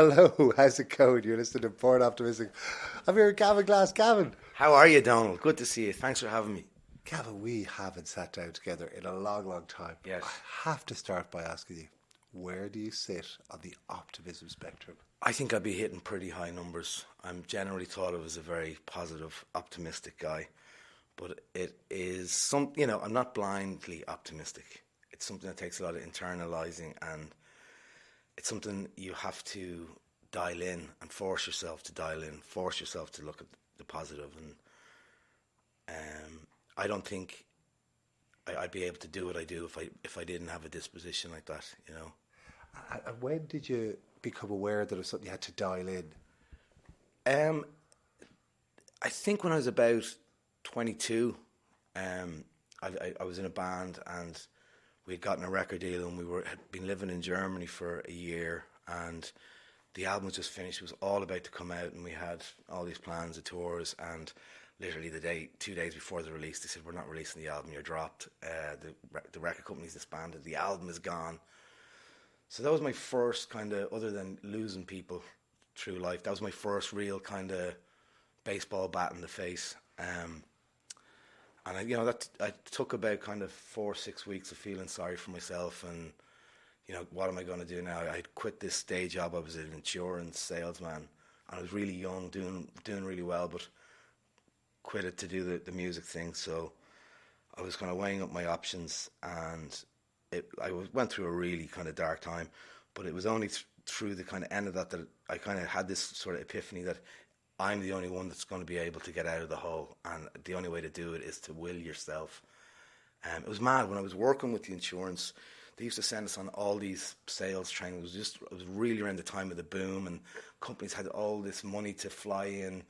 Hello, how's it going? You're listening to Born Optimistic. I'm here with Gavin Glass. Gavin. How are you, Donald? Good to see you. Thanks for having me. Gavin, we haven't sat down together in a long, long time. Yes. I have to start by asking you, where do you sit on the optimism spectrum? I think I'd be hitting pretty high numbers. I'm generally thought of as a very positive, optimistic guy. But it is I'm not blindly optimistic. It's something that takes a lot of internalizing, and it's something you have to dial in and force yourself to dial in, force yourself to look at the positive. And I don't think I'd be able to do what I do if I didn't have a disposition like that, And when did you become aware that it was something you had to dial in? I think when I was about 22, I was in a band and we had gotten a record deal, and had been living in Germany for a year, and the album was just finished. It was all about to come out, and we had all these plans of tours, and literally 2 days before the release, they said, "We're not releasing the album, you're dropped. The record company's disbanded, the album is gone." So that was my first kind of, other than losing people through life, that was my first real kind of baseball bat in the face. And I took about kind of 4 or 6 weeks of feeling sorry for myself, and what am I going to do now? I had quit this day job. I was an insurance salesman, and I was really young, doing really well, but quit it to do the music thing. So I was kind of weighing up my options, and I went through a really kind of dark time. But it was only through the kind of end of that I kind of had this sort of epiphany that I'm the only one that's going to be able to get out of the hole, and the only way to do it is to will yourself. It was mad when I was working with the insurance. They used to send us on all these sales trainings. It was really around the time of the boom, and companies had all this money to fly in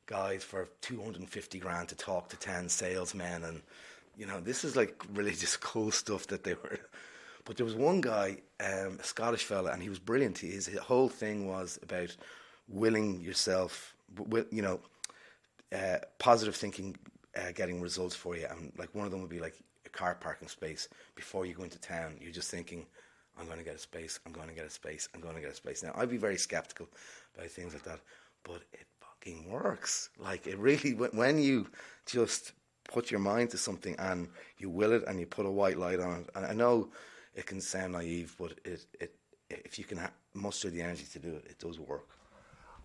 guys for 250 grand to talk to 10 salesmen, and this is like really just cool stuff that they were. But there was one guy, a Scottish fella, and he was brilliant. His whole thing was about willing yourself, positive thinking, getting results for you. And like one of them would be like a car parking space. Before you go into town, you're just thinking, I'm going to get a space, I'm going to get a space, I'm going to get a space. Now, I'd be very skeptical about things like that, but it fucking works. Like, it really, when you just put your mind to something and you will it and you put a white light on it, and I know it can sound naive, but if you can muster the energy to do it, it does work.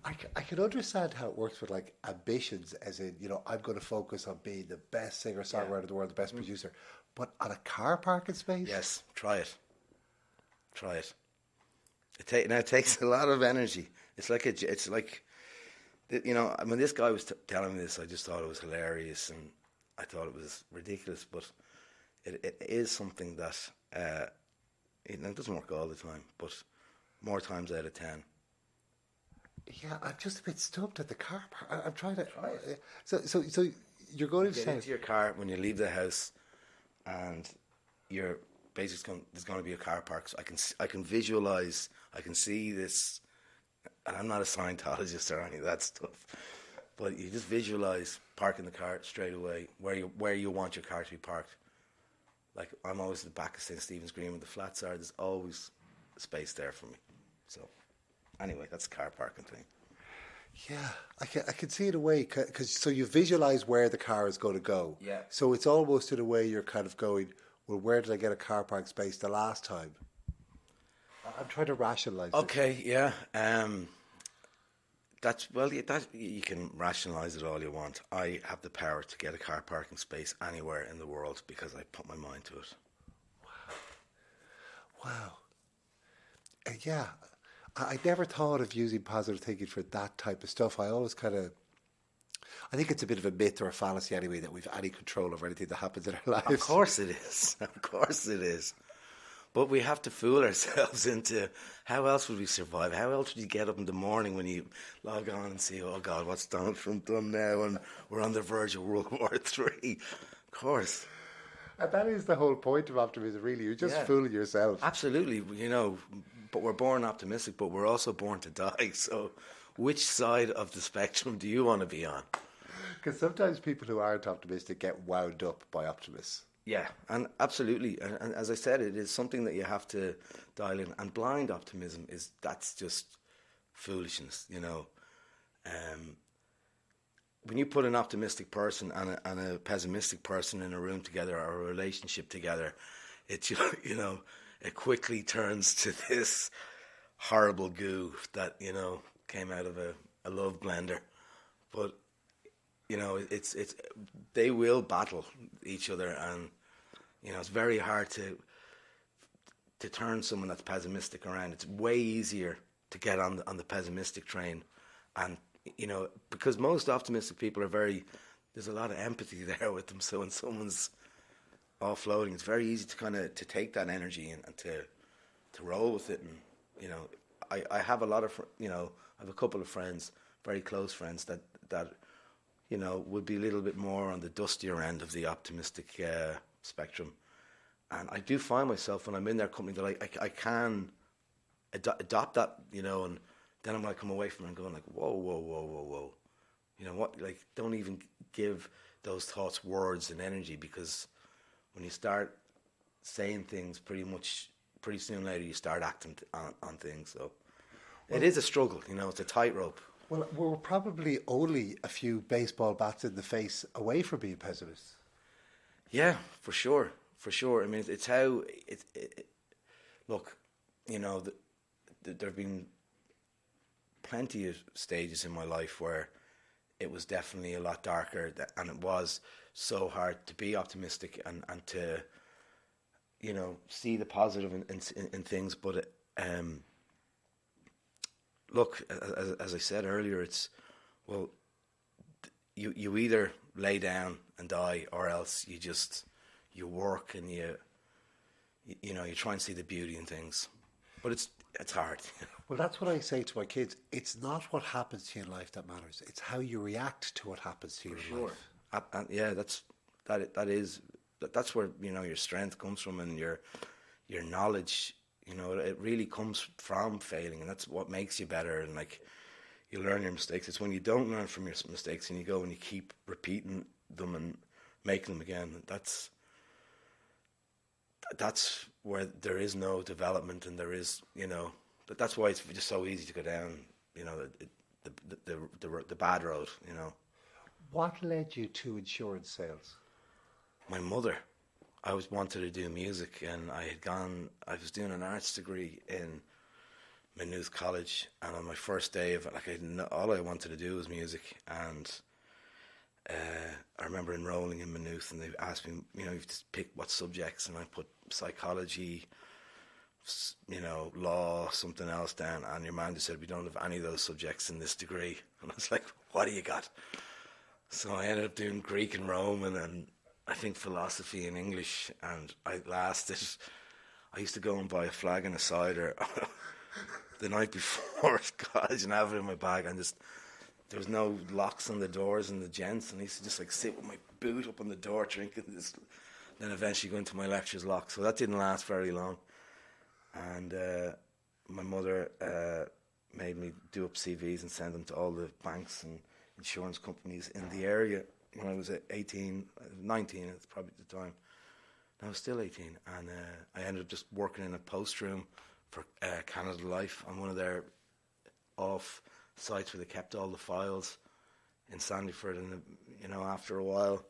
I can understand how it works with like ambitions, as in, I'm going to focus on being the best singer-songwriter in the world, the best producer. But on a car parking space? Yes, try it. It takes a lot of energy. It's like when this guy was telling me this, I just thought it was hilarious, and I thought it was ridiculous. But it is something that it doesn't work all the time, but more times out of 10. Yeah, I'm just a bit stumped at the car park. I'm trying to. So you're going to get into your car when you leave the house, and you're basically there's going to be a car park. So I can visualize. I can see this, and I'm not a Scientologist or any of that stuff. But you just visualize parking the car straight away where you want your car to be parked. Like, I'm always at the back of St. Stephen's Green where the flats are. There's always space there for me. So. Anyway, that's the car parking thing. Yeah, I can see it away, so you visualize where the car is going to go. Yeah. So it's almost in a way you're kind of going, well, where did I get a car park space the last time? I'm trying to rationalize. Okay, yeah. That you can rationalize it all you want. I have the power to get a car parking space anywhere in the world because I put my mind to it. Wow. Yeah. I never thought of using positive thinking for that type of stuff. I always I think it's a bit of a myth or a fallacy anyway that we've any control over anything that happens in our lives. Of course it is. Of course it is. But we have to fool ourselves into how else would we survive? How else would you get up in the morning when you log on and see, oh God, what's Donald Trump done now? And we're on the verge of World War III. Of course. And that is the whole point of optimism, really. You're just fooling yourself. Absolutely. But we're born optimistic, but we're also born to die. So which side of the spectrum do you want to be on? Because sometimes people who aren't optimistic get wound up by optimists. Yeah, and absolutely. And as I said, it is something that you have to dial in. And blind optimism that's just foolishness, you know. When you put an optimistic person and a pessimistic person in a room together or a relationship together, it you know it quickly turns to this horrible goo that, you know, came out of a love blender. But you know, it's they will battle each other, and you know it's very hard to turn someone that's pessimistic around. It's way easier to get on the pessimistic train, and you know, because most optimistic people are there's a lot of empathy there with them. So when someone's offloading, it's very easy to kind of to take that energy and to roll with it. And you know, I have a lot of I have a couple of friends, very close friends that you know would be a little bit more on the dustier end of the optimistic spectrum. And I do find myself when I'm in their company that I can adopt that, you know, and then I'm like come away from it and going like, whoa. You know what, like don't even give those thoughts words and energy, because when you start saying things pretty soon later you start acting on things. So it is a struggle, you know, it's a tightrope. Well, we're probably only a few baseball bats in the face away from being pessimists. Yeah, for sure. I mean, it's how look, you know, there have been plenty of stages in my life where it was definitely a lot darker, and it was so hard to be optimistic and to, you know, see the positive in things. But look, as I said earlier, it's, well, you either lay down and die, or else you work and you know, you try and see the beauty in things. But it's hard. Well, that's what I say to my kids. It's not what happens to you in life that matters. It's how you react to what happens to you in life. And yeah, that's where, you know, your strength comes from, and your knowledge. You know, it really comes from failing, and that's what makes you better. And like, you learn your mistakes. It's when you don't learn from your mistakes and you go and you keep repeating them and making them again. That's where there is no development, and there is, you know, that's why it's just so easy to go down, you know, the bad road, you know. What led you to insurance sales? My mother. I always wanted to do music, and I was doing an arts degree in Maynooth College, and on my first day of it, like, all I wanted to do was music. And I remember enrolling in Maynooth, and they asked me, you know, you have to pick what subjects, and I put psychology, you know, law, something else down, and your man just said, we don't have any of those subjects in this degree. And I was like, what do you got? So I ended up doing Greek and Roman, and I think philosophy and English, and I used to go and buy a flag and a cider the night before college and have it in my bag, and there was no locks on the doors and the gents, and I used to just like sit with my boot up on the door drinking this, then eventually go into my lectures locked. So that didn't last very long. And my mother made me do up CVs and send them to all the banks and insurance companies in the area when I was 19 it's probably at the time. I was still 18, and I ended up just working in a post room for Canada Life on one of their off sites where they kept all the files in Sandyford. And you know, after a while,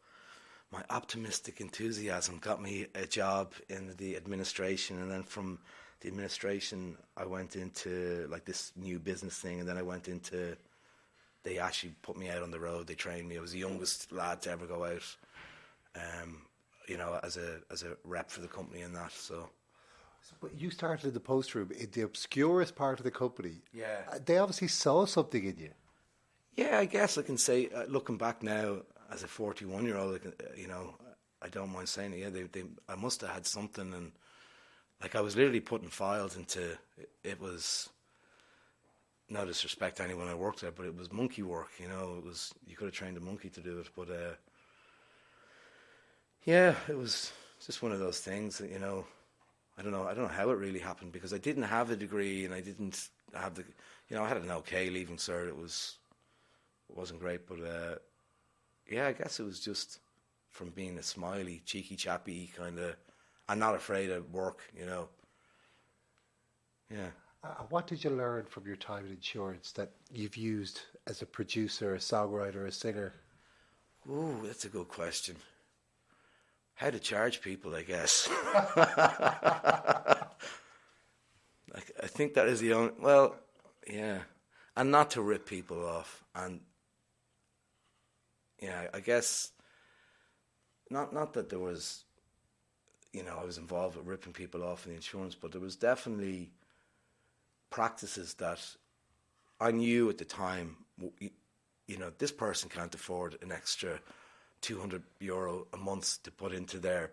my optimistic enthusiasm got me a job in the administration, and then from the administration I went into like this new business thing, and then I went into, they actually put me out on the road. They trained me. I was the youngest lad to ever go out, you know, as a rep for the company and that. So but you started in the post room in the obscurest part of the company. Yeah. They obviously saw something in you. Yeah, I guess I can say, looking back now as a 41-year-old, you know, I don't mind saying it. Yeah, I must have had something, and like I was literally putting files into. It was, no disrespect to anyone I worked there, but it was monkey work. You know, it was, you could have trained a monkey to do it, but yeah, it was just one of those things that, you know, I don't know how it really happened, because I didn't have a degree, and I didn't have the, you know, I had an okay leaving cert. It wasn't great, but yeah, I guess it was just from being a smiley, cheeky, chappy kind of, I'm not afraid of work, you know. Yeah. What did you learn from your time in insurance that you've used as a producer, a songwriter, a singer? Ooh, that's a good question. How to charge people, I guess. I think that is the only. Well, yeah, and not to rip people off, and yeah, I guess not that there was, I was involved with ripping people off in the insurance, but there was definitely practices that I knew at the time. This person can't afford an extra €200 a month to put into their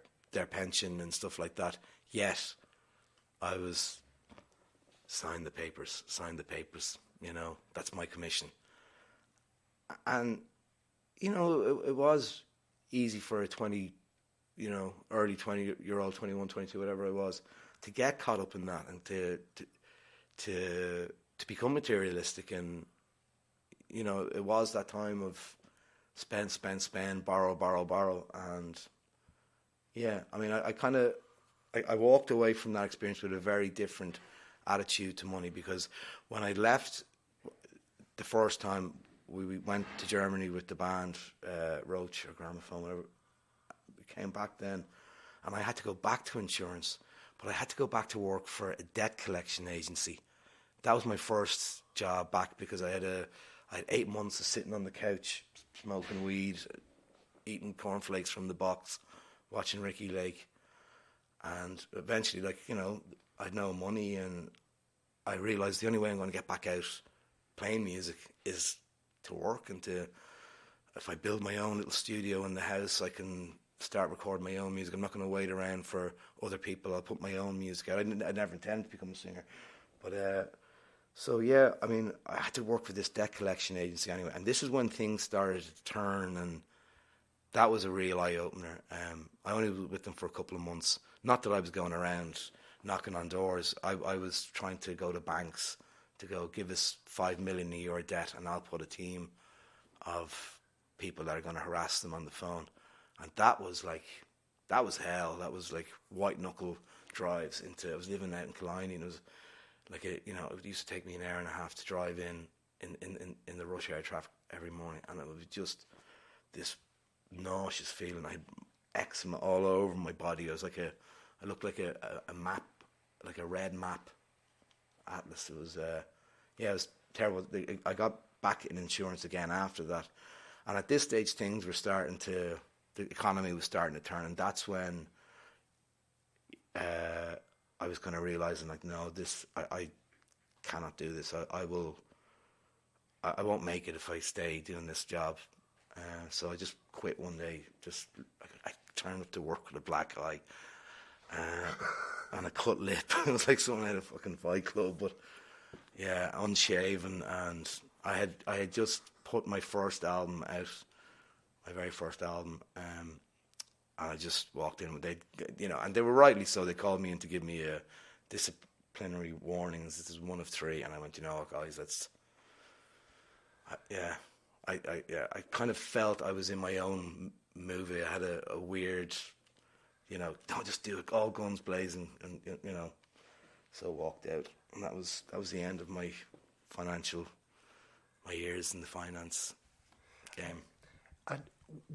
pension and stuff like that. Yet, I was sign the papers. That's my commission. And it was easy for a early 20-year-old, 21, 22, whatever I was, to get caught up in that and to become materialistic. And it was that time of spend, borrow, and yeah, I mean, I walked away from that experience with a very different attitude to money, because when I left the first time, we went to Germany with the band, Roach or Gramophone, whatever. We came back then, and I had to go back to insurance, but I had to go back to work for a debt collection agency. That was my first job back, because I had 8 months of sitting on the couch, smoking weed, eating cornflakes from the box, watching Ricky Lake, and eventually, I had no money, and I realised the only way I'm going to get back out playing music is to work, and if I build my own little studio in the house, I can start recording my own music. I'm not going to wait around for other people. I'll put my own music out. I never intended to become a singer, but so yeah, I mean, I had to work for this debt collection agency anyway, and this is when things started to turn, and that was a real eye opener. I only was with them for a couple of months. Not that I was going around knocking on doors. I was trying to go to banks to go, give us €5 million a year debt, and I'll put a team of people that are going to harass them on the phone. And that was hell. That was like white knuckle drives into. I was living out in Killiney, and it was like it used to take me an hour and a half to drive in the rush hour traffic every morning, and it was just this nauseous feeling. I had eczema all over my body. I looked like a map, like a red map atlas. It was it was terrible. I got back in insurance again after that, and at this stage things were the economy was starting to turn, and that's when I was kind of realizing, like, no, I cannot do this. I won't make it if I stay doing this job. So I just quit one day. I turned up to work with a black eye and a cut lip. It was like someone had a fucking Fight Club, but yeah, unshaven. And I had just put my first album out, my very first album, and I just walked in with and they were rightly so. They called me in to give me a disciplinary warnings. This is one of 3, and I went, guys, I kind of felt I was in my own movie. I had a weird, don't just do it, all guns blazing, and so walked out, and that was the end of my years in the finance game. And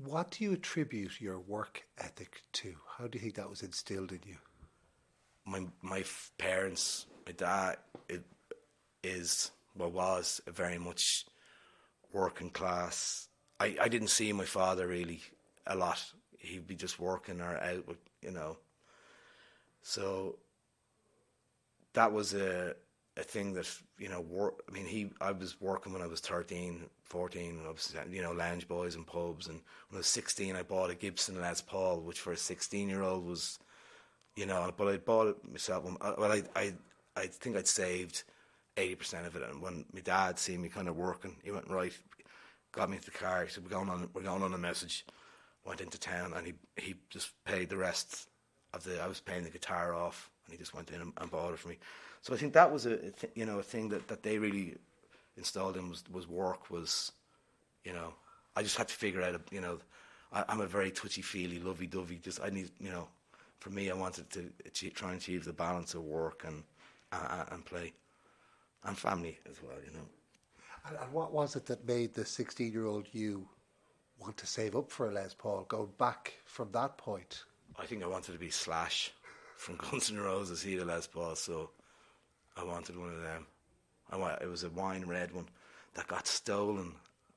what do you attribute your work ethic to? How do you think that was instilled in you? My parents, my dad, was a very much working class. I didn't see my father really a lot. He'd be just working or out with, So that was a thing that, I was working when I was 13, 14, and I was, lounge boys and pubs. And when I was 16, I bought a Gibson Les Paul, which for a 16-year-old was, but I bought it myself. Well, I think I'd saved 80% of it. And when my dad seen me kind of working, he went, right, got me into the car. He said, we're going on a message. Went into town, and he just paid the rest of I was paying the guitar off, and he just went in and bought it for me. So I think that was a thing that they really installed in was work. Was, I just had to figure out, I'm a very touchy-feely, lovey-dovey. Just I need, for me, I wanted to try and achieve the balance of work and play. and family as well, you know. And what was it that made the 16-year-old you want to save up for a Les Paul, going back from that point? I think I wanted to be Slash from Guns N' Roses, he the Les Paul, so I wanted one of them. It was a wine red one that got stolen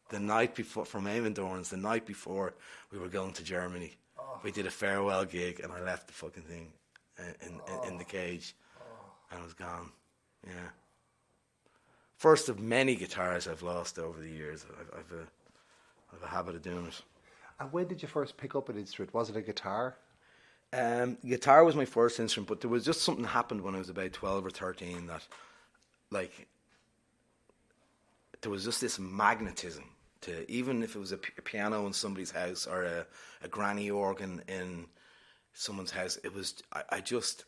the night before from Avondorns, the night before we were going to Germany. We did a farewell gig and I left the fucking thing in the cage and it was gone. Yeah. First of many guitars I've lost over the years. I've a habit of doing it. And when did you first pick up an instrument? Was it a guitar? Guitar was my first instrument, but there was just something happened when I was about 12 or 13 that, like, there was just this magnetism to, even if it was a piano in somebody's house or a granny organ in someone's house, it was, I just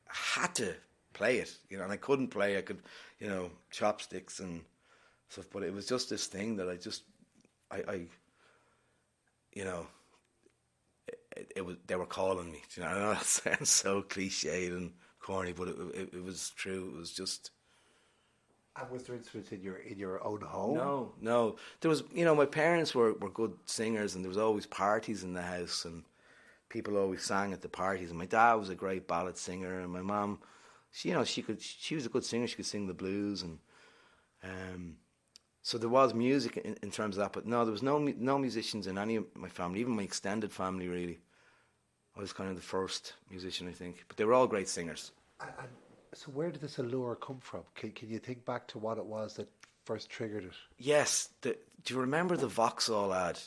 had to play it, you know, and I couldn't play, I could, you know, chopsticks and stuff, but it was just this thing that I you know, it was, they were calling me, you know, I know that sounds so cliched and corny, but it was true, it was just... And was there instruments in your own home? No. There was, you know, my parents were good singers, and there was always parties in the house, and people always sang at the parties. And my dad was a great ballad singer, and my mum, she was a good singer. She could sing the blues, and so there was music in terms of that. But no, there was no musicians in any of my family, even my extended family. Really, I was kind of the first musician, I think. But they were all great singers. And so where did this allure come from? Can you think back to what it was that first triggered it? Yes. Do you remember the Vauxhall ad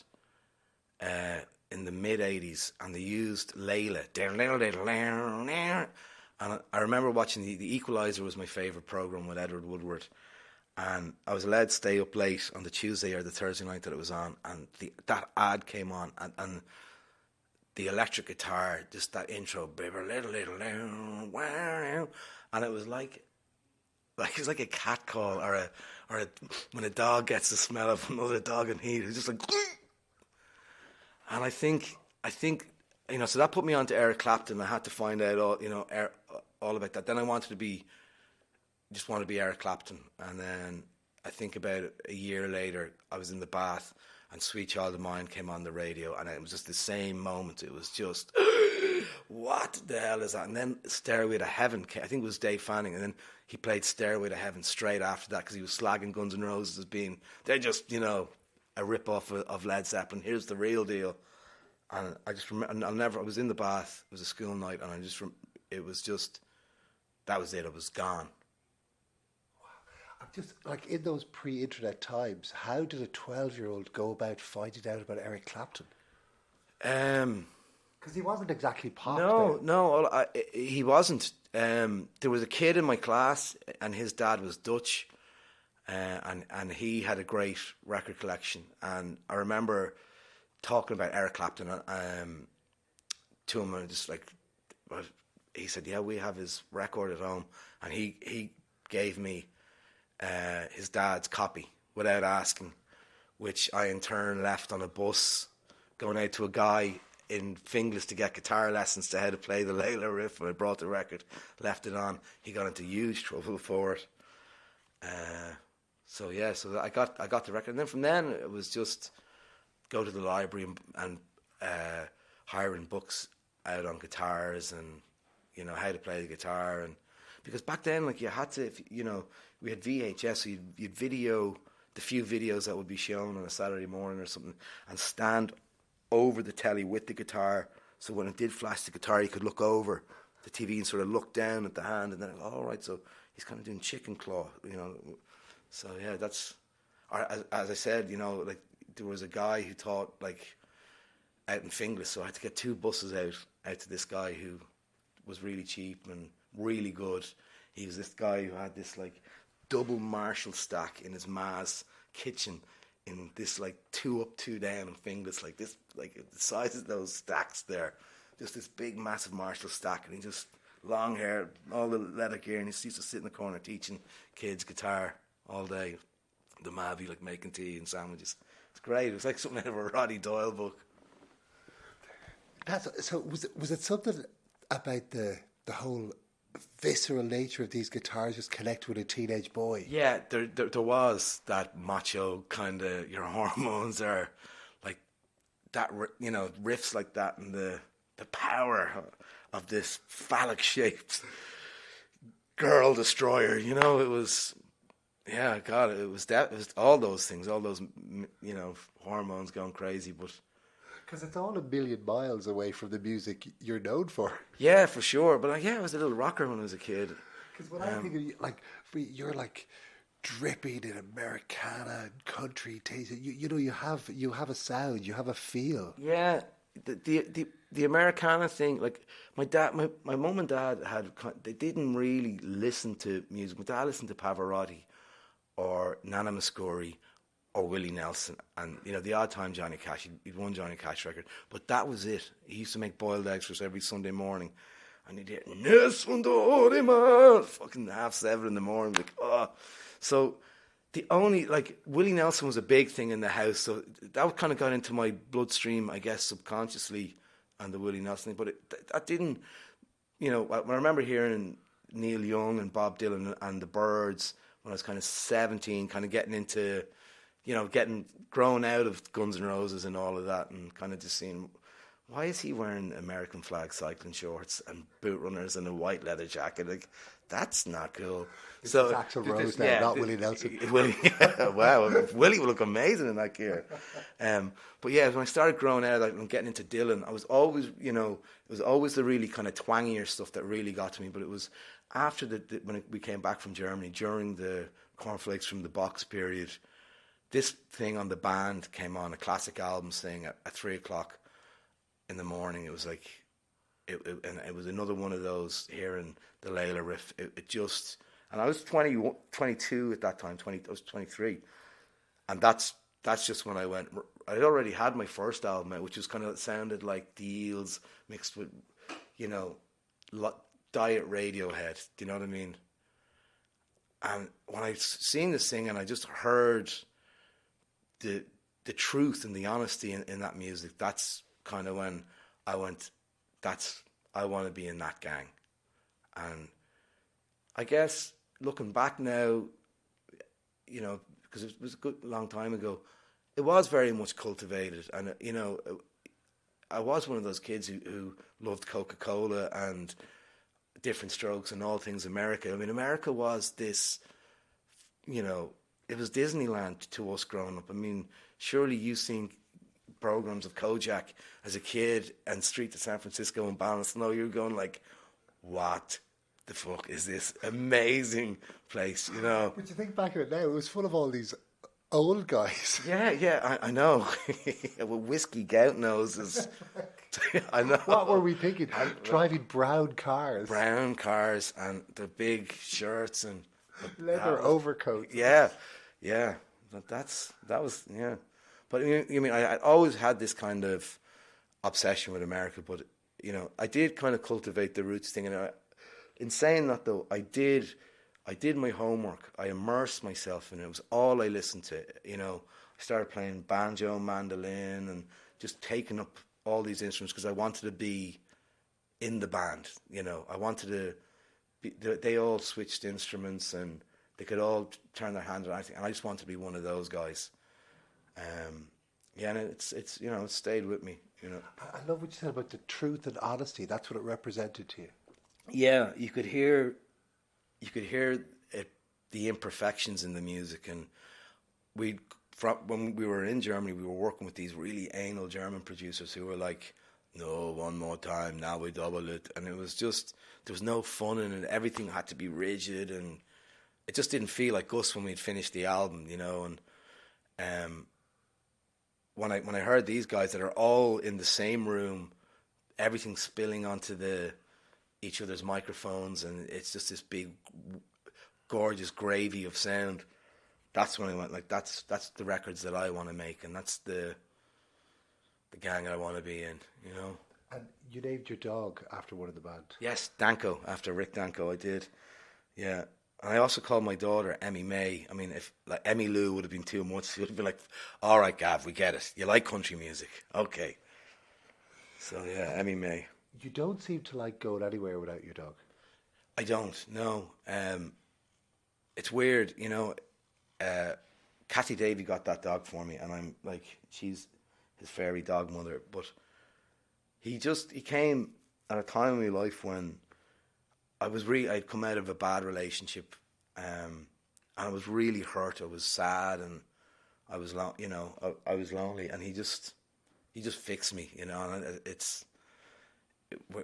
in the mid-'80s? And they used Layla. And I remember watching the Equalizer was my favourite programme with Edward Woodward. And I was allowed to stay up late on the Tuesday or the Thursday night that it was on. And that ad came on. And the electric guitar, just that intro, and it was like it's like a cat call or when a dog gets the smell of another dog in heat. It's just like, and I think you know, so that put me on to Eric Clapton. I had to find out all about that. Then I wanted to be Eric Clapton, and then I think about a year later, I was in the bath. And Sweet Child of Mine came on the radio, and it was just the same moment. It was just, what the hell is that? And then Stairway to Heaven came, I think it was Dave Fanning, and then he played Stairway to Heaven straight after that because he was slagging Guns N' Roses as being, they're just, you know, a rip-off of Led Zeppelin. Here's the real deal. And I just remember, I was in the bath, it was a school night, and it was just, that was it, it was gone. Just like in those pre-internet times, how did a 12-year-old go about finding out about Eric Clapton? Because he wasn't exactly pop. No, he wasn't. There was a kid in my class, and his dad was Dutch, and he had a great record collection. And I remember talking about Eric Clapton to him, and just like, he said, "Yeah, we have his record at home," and he gave me his dad's copy without asking, which I in turn left on a bus going out to a guy in Finglas to get guitar lessons to how to play the Layla riff. And I brought the record, left it on. He got into huge trouble for it. So I got the record, and then from then it was just go to the library and hiring books out on guitars and, you know, how to play the guitar. And because back then, like, you had to, we had VHS, so you'd video the few videos that would be shown on a Saturday morning or something, and stand over the telly with the guitar, so when it did flash the guitar, you could look over the TV and sort of look down at the hand, and then, all right, so he's kind of doing chicken claw, you know. So yeah, that's, as I said, you know, like, there was a guy who taught, like, out in Finglas, so I had to get 2 buses out to this guy who was really cheap and really good. He was this guy who had this, like, double Marshall stack in his ma's kitchen in this, like, 2 up, 2 down in Finglas, like this, like the size of those stacks there, just this big, massive Marshall stack, and he just, long hair, all the leather gear, and he used to sit in the corner teaching kids guitar all day. The ma be, like, making tea and sandwiches. It's great. It was like something out of a Roddy Doyle book. So was it something about the whole visceral nature of these guitars just connect with a teenage boy. Yeah, there was that macho kind of, your hormones are like that, riffs like that, and the power of this phallic shaped girl destroyer. It was, yeah, God, it was all those things, all those, hormones going crazy, but. Because it's all a million miles away from the music you're known for. Yeah, for sure. But I was a little rocker when I was a kid. Because when I think of you, you're like dripping in Americana and country taste. You have a sound, you have a feel. Yeah, the Americana thing. Like my mum and dad they didn't really listen to music. My dad listened to Pavarotti or Nana Muscuri or Willie Nelson, and the odd time Johnny Cash. He'd one Johnny Cash record, but that was it. He used to make boiled eggs for us every Sunday morning, and he'd hear Nesundorima fucking 7:30 in the morning. Like, oh, so the only Willie Nelson was a big thing in the house, so that kind of got into my bloodstream, I guess, subconsciously, and the Willie Nelson thing. But that didn't, I remember hearing Neil Young and Bob Dylan and the Byrds when I was kind of 17, kind of getting into. Getting grown out of Guns N' Roses and all of that, and kind of just seeing, why is he wearing American flag cycling shorts and boot runners and a white leather jacket? Like, that's not cool. It's Axl Rose now, not Willie Nelson. Willie, wow, Willie would look amazing in that gear. But yeah, when I started growing out and getting into Dylan, I was always, it was always the really kind of twangier stuff that really got to me. But it was after when we came back from Germany, during the Cornflakes from the Box period, this thing on the band came on, a classic albums thing at 3:00 in the morning. It was like, and it was another one of those, hearing the Layla riff. It just, and I was 22 at that time, I was 23. And that's just when I went, I'd already had my first album out, which was kind of, sounded like the Eels mixed with, diet Radiohead. Do you know what I mean? And when I seen this thing and I just heard the truth and the honesty in that music, that's kind of when I went, I want to be in that gang. And I guess looking back now, because it was a good long time ago, it was very much cultivated. And, I was one of those kids who loved Coca-Cola and Different Strokes and all things America. I mean, America was this, it was Disneyland to us growing up. I mean, surely you've seen programs of Kojak as a kid and Street to San Francisco and Balance. No, you're going like, what the fuck is this amazing place, But you think back at it now, it was full of all these old guys. Yeah, I know. With whiskey gout noses. I know. What were we thinking? Driving brown cars. Brown cars and the big shirts and leather overcoats. Yeah. That was. But I always had this kind of obsession with America, but I did kind of cultivate the roots thing. And in saying that, though, I did my homework. I immersed myself in it. It was all I listened to. I started playing banjo, mandolin, and just taking up all these instruments because I wanted to be in the band. I wanted to be. They all switched instruments and they could all turn their hands on anything, and I just wanted to be one of those guys. And it's it stayed with me. I love what you said about the truth and honesty. That's what it represented to you. Yeah, you could hear it, the imperfections in the music, and when we were in Germany, we were working with these really anal German producers who were like, "No, one more time, now we double it," and it was just, there was no fun in it. Everything had to be rigid, and it just didn't feel like us when we'd finished the album, And when I heard these guys that are all in the same room, everything spilling onto each other's microphones, and it's just this big, gorgeous gravy of sound. That's when I went, like, that's the records that I want to make, and that's the gang I want to be in, And you named your dog after one of the band. Yes, Danko, after Rick Danko, I did. Yeah. And I also called my daughter Emmy May. I mean, if like Emmy Lou would have been too much, she would have been like, "All right, Gav, we get it. You like country music, okay." So yeah, Emmy May. You don't seem to like going anywhere without your dog. I don't, no. It's weird, you know. Cassie Davy got that dog for me, and I'm like, she's his fairy dog mother. But he came at a time in my life when I'd come out of a bad relationship, and I was really hurt. I was sad, and I was I was lonely, and he just fixed me, you know. And it's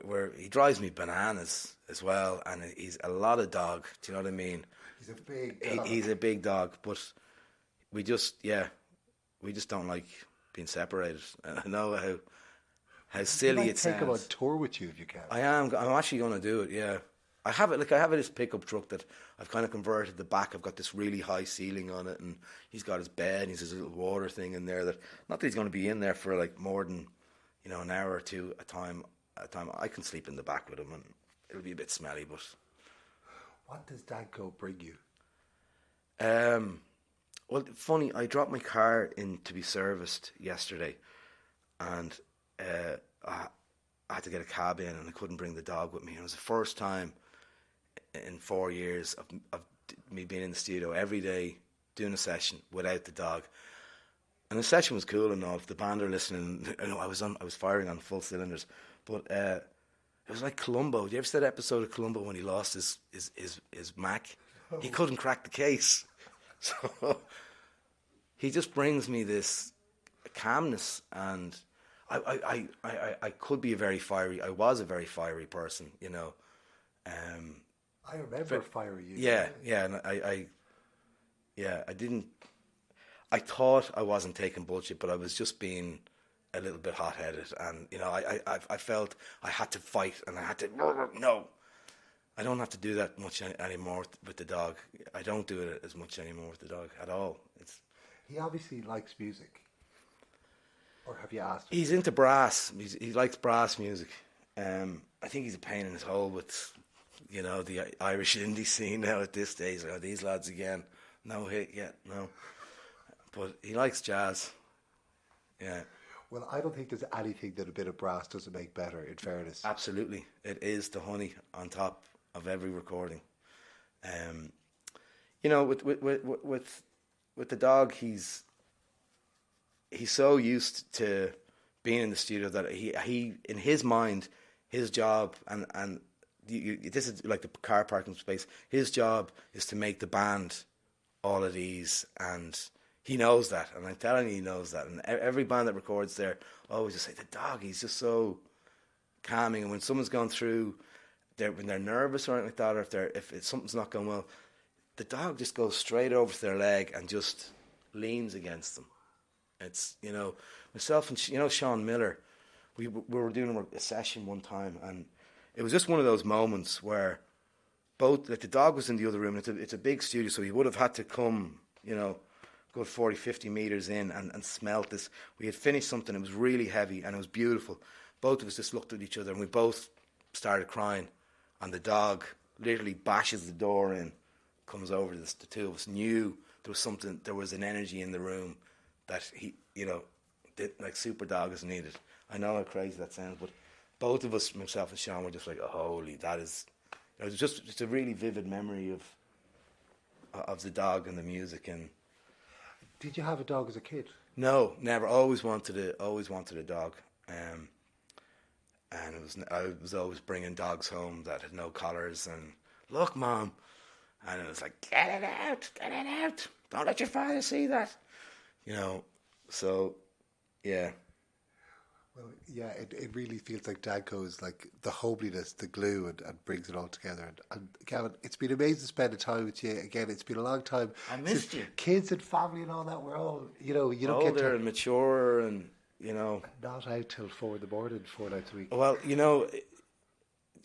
where he drives me bananas as well, and he's a lot of dog. Do you know what I mean? He's a big dog. He's a big dog, but we just don't like being separated. And I know how silly it sounds. Take him on tour with you if you can. I'm actually going to do it. Yeah, I have it. I have this pickup truck that I've kind of converted the back. I've got this really high ceiling on it, and he's got his bed. And he's his little water thing in there. That not that he's going to be in there for like more than an hour or two a time. I can sleep in the back with him, and it'll be a bit smelly, but. What does Danko bring you? Well, funny, I dropped my car in to be serviced yesterday, and I had to get a cab in, and I couldn't bring the dog with me. It was the first time in 4 years of me being in the studio every day doing a session without the dog. And the session was cool enough. The band are listening. I was firing on full cylinders, but it was like Columbo. Did you ever see that episode of Columbo when he lost his Mac? Oh. He couldn't crack the case. So he just brings me this calmness, and I could be I was a very fiery person, you know. I remember fiery you. Yeah, and I didn't. I thought I wasn't taking bullshit, but I was just being a little bit hot-headed, and you know, I felt I had to fight, and I had to no. I don't have to do that much anymore with the dog. I don't do it as much anymore with the dog at all. He obviously likes music, or have you asked him? He's into brass. He likes brass music. I think he's a pain in his hole with, you know, the Irish indie scene now at this stage. Like, these lads again, no hit yet, no. But he likes jazz. Yeah. Well, I don't think there's anything that a bit of brass doesn't make better, in fairness. Absolutely. It is the honey on top of every recording. You know, with the dog, he's so used to being in the studio that he in his mind, his job, and this is like the car parking space, his job is to make the band all at ease, and he knows that, and I'm telling you, he knows that. And every band that records there always just say, the dog, he's just so calming. And when someone's gone through, when they're nervous or anything like that, or if something's not going well, the dog just goes straight over to their leg and just leans against them. It's, you know, myself and, you know, Sean Miller, we were doing a session one time, and it was just one of those moments where both, like, the dog was in the other room. It's a big studio, so he would have had to come, you know, go 40, 50 meters in and smelt this. We had finished something, it was really heavy and it was beautiful. Both of us just looked at each other and we both started crying, and the dog literally bashes the door in, comes over to the two of us, knew there was an energy in the room that he, you know, like super dog is needed. I know how crazy that sounds, but both of us, myself and Sean, were just like, oh, holy, that is, it was just a really vivid memory of the dog and the music. And did you have a dog as a kid? no, never. Always wanted a dog. And I was always bringing dogs home that had no collars, and look, Mom, and it was like, get it out, don't let your father see that, you know. So, yeah. Well, yeah, it really feels like Danko is like the homeliness, the glue, and brings it all together. And Gavin, it's been amazing spending time with you. Again, it's been a long time. I missed you. Kids and family and all that, we're all, you know, you don't get older and mature, and, you know. Not out till 4 in the morning, 4 nights a week. Well, you know,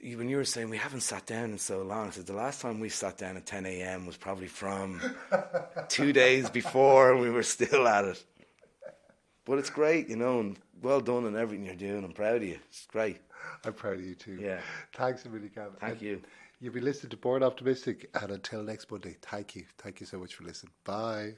when you were saying we haven't sat down in so long, I said the last time we sat down at 10 a.m. was probably from 2 days before, and we were still at it. But it's great, you know, and well done in everything you're doing. I'm proud of you. It's great. I'm proud of you too. Yeah. Thanks a million, Gavin. Thank you. You've been listening to BornOptimistic, and until next Monday, thank you. Thank you so much for listening. Bye.